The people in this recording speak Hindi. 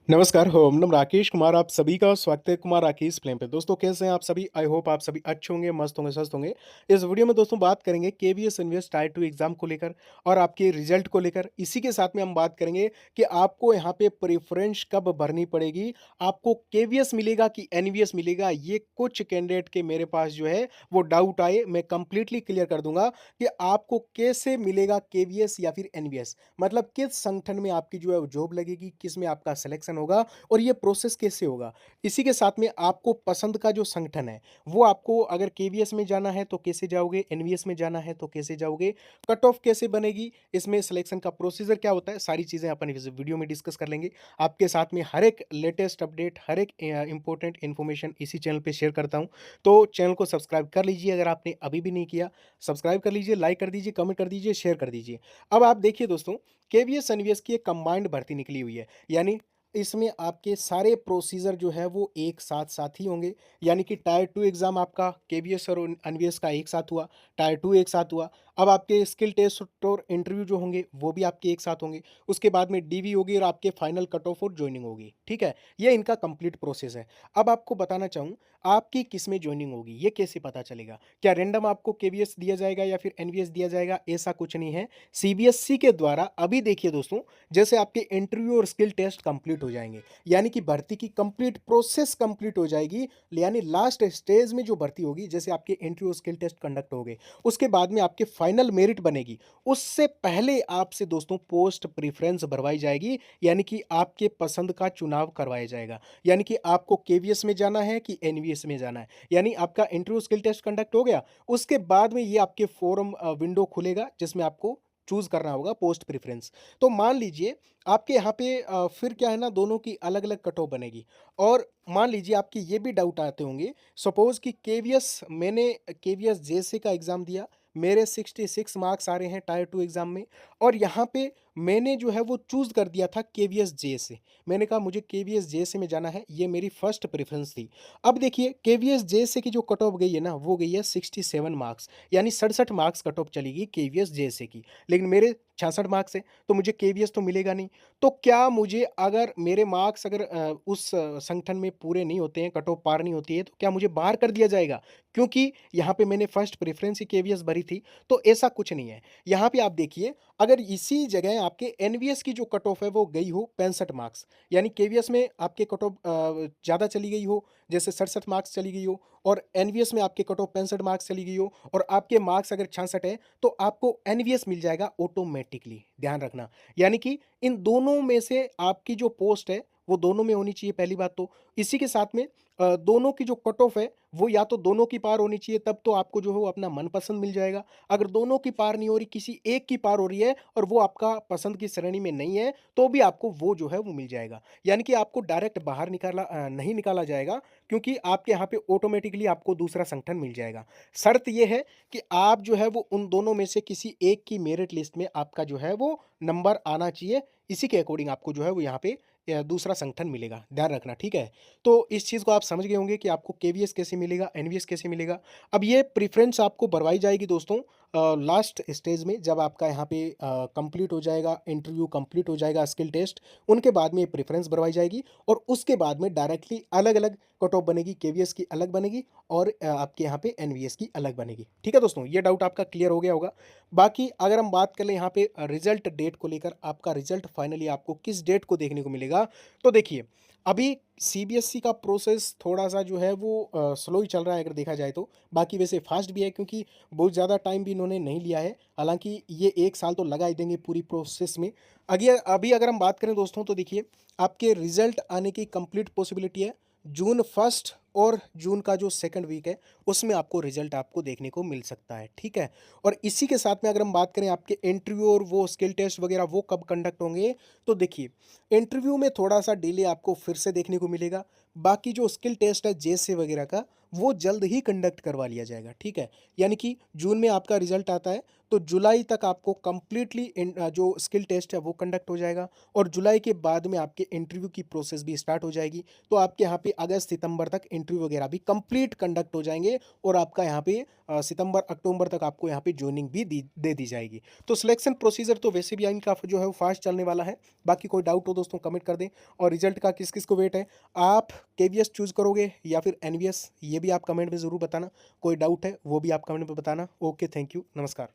नमस्कार, हम नाम राकेश कुमार, आप सभी का स्वागत है कुमार राकेश फ्लेम पे। दोस्तों कैसे हैं आप सभी? आई होप आप सभी अच्छे होंगे, मस्त होंगे, स्वस्थ होंगे। इस वीडियो में दोस्तों बात करेंगे केवीएस इन्वेस्ट टायर 2 एग्ज़ाम को लेकर और आपके रिजल्ट को लेकर। इसी के साथ में हम बात करेंगे कि आपको यहाँ पे प्रेफ़रेंस कब भरनी पड़ेगी, आपको केवीएस मिलेगा कि एनवीएस मिलेगा? ये कुछ कैंडिडेट के मेरे पास जो है वो डाउट आए, मैं कंप्लीटली क्लियर कर दूँगा कि आपको कैसे मिलेगा केवीएस या फिर एनवीएस। मतलब किस संगठन में आपकी जो है वो जॉब लगेगी, किस में आपका सिलेक्शन होगा और ये प्रोसेस कैसे होगा। इसी के साथ में आपको पसंद का जो संगठन है, वो आपको अगर केवीएस में जाना है तो कैसे जाओगे, एनवीएस में जाना है तो कैसे जाओगे, कट ऑफ कैसे बनेगी, इसमें सिलेक्शन का प्रोसीजर क्या होता है, सारी चीज़ें अपन इस वीडियो में डिस्कस कर लेंगे। आपके साथ में हर एक लेटेस्ट अपडेट, हर एक इंपॉर्टेंट इन्फॉर्मेशन इसी चैनल पे शेयर करता हूँ। तो चैनल को सब्सक्राइब कर लीजिए अगर आपने अभी भी नहीं किया, सब्सक्राइब कर लीजिए, लाइक कर दीजिए, कमेंट कर दीजिए, शेयर कर दीजिए। अब आप देखिए दोस्तों, केवीएस एनवीएस की एक कंबाइंड भर्ती निकली हुई है, यानी इसमें आपके सारे प्रोसीजर जो है वो एक साथ ही होंगे। यानी कि टायर 2 एग्ज़ाम आपका केवीएस और एनवीएस का एक साथ हुआ, टायर 2 एक साथ हुआ। अब आपके स्किल टेस्ट और इंटरव्यू जो होंगे वो भी आपके एक साथ होंगे। उसके बाद में डीवी होगी और आपके फाइनल कट ऑफ और जॉइनिंग होगी, ठीक है? ये इनका कंप्लीट प्रोसेस है। अब आपको बताना चाहूँ, आपकी किसमें जॉइनिंग होगी, ये कैसे पता चलेगा? क्या रैंडम आपको केवीएस दिया जाएगा या फिर एनवीएस दिया जाएगा? ऐसा कुछ नहीं है। सीबीएसई के द्वारा अभी देखिए दोस्तों, जैसे आपके इंटरव्यू और स्किल टेस्ट कंप्लीट हो जाएँगे, यानी कि भर्ती की कंप्लीट प्रोसेस कंप्लीट हो जाएगी, यानी लास्ट स्टेज में जो भर्ती होगी, जैसे आपके इंटरव्यू स्किल टेस्ट कंडक्ट हो गए, उसके बाद में आपके फाइनल मेरिट बनेगी। उससे पहले आपसे दोस्तों पोस्ट प्रेफ़रेंस भरवाई जाएगी, यानी कि आपके पसंद का चुनाव करवाया जाएगा। यानी कि आपको केवीएस में जाना है कि एनवीएस में जाना है। यानी आपका इंटरव्यू स्किल टेस्ट कंडक्ट हो गया, उसके बाद में ये आपके फ़ोरम विंडो खुलेगा, जिसमें आपको चूज़ करना होगा पोस्ट प्रेफ़रेंस। तो मान लीजिए आपके यहाँ पे फिर क्या है ना, दोनों की अलग-अलग कट ऑफ बनेगी और मान लीजिए आपके ये भी डाउट आते होंगे, सपोज़ कि मैंने केवीएस जेएसए का एग्ज़ाम दिया, मेरे 66 मार्क्स आ रहे हैं टायर 2 एग्ज़ाम में और यहाँ पे मैंने जो है वो चूज़ कर दिया था केवीएस जेएसए। मैंने कहा मुझे केवीएस जेएसए में जाना है, ये मेरी फर्स्ट प्रेफ़रेंस थी। अब देखिए केवीएस जेएसए की जो कट ऑफ गई है ना, वो गई है 67 मार्क्स, यानी 67 मार्क्स कट ऑफ चली गई केवीएस जेएसए की। लेकिन मेरे 66 मार्क्स हैं, तो मुझे केवीएस तो मिलेगा नहीं। तो क्या मुझे अगर मेरे मार्क्स अगर उस संगठन में पूरे नहीं होते हैं, कट ऑफ पार नहीं होती है, तो क्या मुझे बाहर कर दिया जाएगा? क्योंकि यहाँ पे मैंने फर्स्ट प्रेफ़रेंस ही केवीएस भरी थी, तो ऐसा कुछ नहीं है। यहाँ पे आप देखिए, अगर इसी जगह आपके एनवीएस की जो कट ऑफ है वो गई हो 65 मार्क्स, यानी केवीएस में आपके कट ऑफ ज़्यादा चली गई हो, जैसे 67 मार्क्स चली गई हो और एनवीएस में आपके कट ऑफ 65 मार्क्स चली गई हो और आपके मार्क्स अगर 66 है, तो आपको एनवीएस मिल जाएगा ऑटोमैटिकली, ध्यान रखना। यानी कि इन दोनों में से आपकी जो पोस्ट है, वो दोनों में होनी चाहिए पहली बात तो। इसी के साथ में दोनों की जो कट ऑफ है, वो या तो दोनों की पार होनी चाहिए, तब तो आपको जो है वो अपना मनपसंद मिल जाएगा। अगर दोनों की पार नहीं हो रही, किसी एक की पार हो रही है और वो आपका पसंद की श्रेणी में नहीं है, तो भी आपको वो जो है वो मिल जाएगा। यानी कि आपको डायरेक्ट बाहर नहीं निकाला जाएगा, क्योंकि आपके यहाँ पे ऑटोमैटिकली आपको दूसरा संगठन मिल जाएगा। शर्त ये है कि आप जो है वो उन दोनों में से किसी एक की मेरिट लिस्ट में आपका जो है वो नंबर आना चाहिए। इसी के अकॉर्डिंग आपको जो है वो यहाँ पे दूसरा संगठन मिलेगा, ध्यान रखना, ठीक है? तो इस चीज़ को आप समझ गए होंगे कि आपको केवीएस कैसे मिलेगा, एनवीएस कैसे मिलेगा। अब ये प्रेफ़रेंस आपको भरवाई जाएगी दोस्तों लास्ट स्टेज में, जब आपका यहाँ पे कंप्लीट हो जाएगा, इंटरव्यू कंप्लीट हो जाएगा, स्किल टेस्ट, उनके बाद में ये प्रेफ़रेंस भरवाई जाएगी और उसके बाद में डायरेक्टली अलग-अलग कट ऑफ बनेगी, केवीएस की अलग बनेगी और आपके यहाँ पे एनवीएस की अलग बनेगी। ठीक है दोस्तों, ये डाउट आपका क्लियर हो गया होगा। बाकी अगर हम बात कर लें यहाँ पे रिज़ल्ट डेट को लेकर, आपका रिज़ल्ट फाइनली आपको किस डेट को देखने को मिलेगा? तो देखिए, अभी सीबीएसई का प्रोसेस थोड़ा-सा जो है वो स्लो ही चल रहा है अगर देखा जाए तो। बाकी वैसे फ़ास्ट भी है, क्योंकि बहुत ज़्यादा टाइम भी इन्होंने नहीं लिया है। हालाँकि ये 1 साल तो लगा ही देंगे पूरी प्रोसेस में। अभी अगर हम बात करें दोस्तों, तो देखिए आपके रिज़ल्ट आने की कंप्लीट पॉसिबिलिटी है जून 1 और जून का जो सेकंड वीक है, उसमें आपको रिज़ल्ट आपको देखने को मिल सकता है, ठीक है? और इसी के साथ में अगर हम बात करें आपके इंटरव्यू और वो स्किल टेस्ट वगैरह वो कब कंडक्ट होंगे, तो देखिए इंटरव्यू में थोड़ा-सा डिले आपको फिर से देखने को मिलेगा। बाकी जो स्किल टेस्ट है जेएसए वगैरह का, वो जल्द ही कंडक्ट करवा लिया जाएगा, ठीक है? यानी कि जून में आपका रिज़ल्ट आता है, तो जुलाई तक आपको कंप्लीटली जो स्किल टेस्ट है वो कंडक्ट हो जाएगा और जुलाई के बाद में आपके इंटरव्यू की प्रोसेस भी स्टार्ट हो जाएगी। तो आपके यहाँ पे अगस्त सितंबर तक इंटरव्यू वगैरह भी कंप्लीट कंडक्ट हो जाएंगे और आपका यहाँ पे सितंबर अक्टूबर तक आपको यहाँ पे ज्वाइनिंग भी दे दी जाएगी। तो सिलेक्शन प्रोसीजर तो वैसे भी इनका जो है वो फास्ट चलने वाला है। बाकी कोई डाउट हो दोस्तों कमेंट कर दें। और रिजल्ट का किस किस को वेट है, आप केवीएस चूज करोगे या फिर एनवीएस, ये भी आप कमेंट में ज़रूर बताना। कोई डाउट है वो भी आप कमेंट में बताना। ओके, थैंक यू, नमस्कार।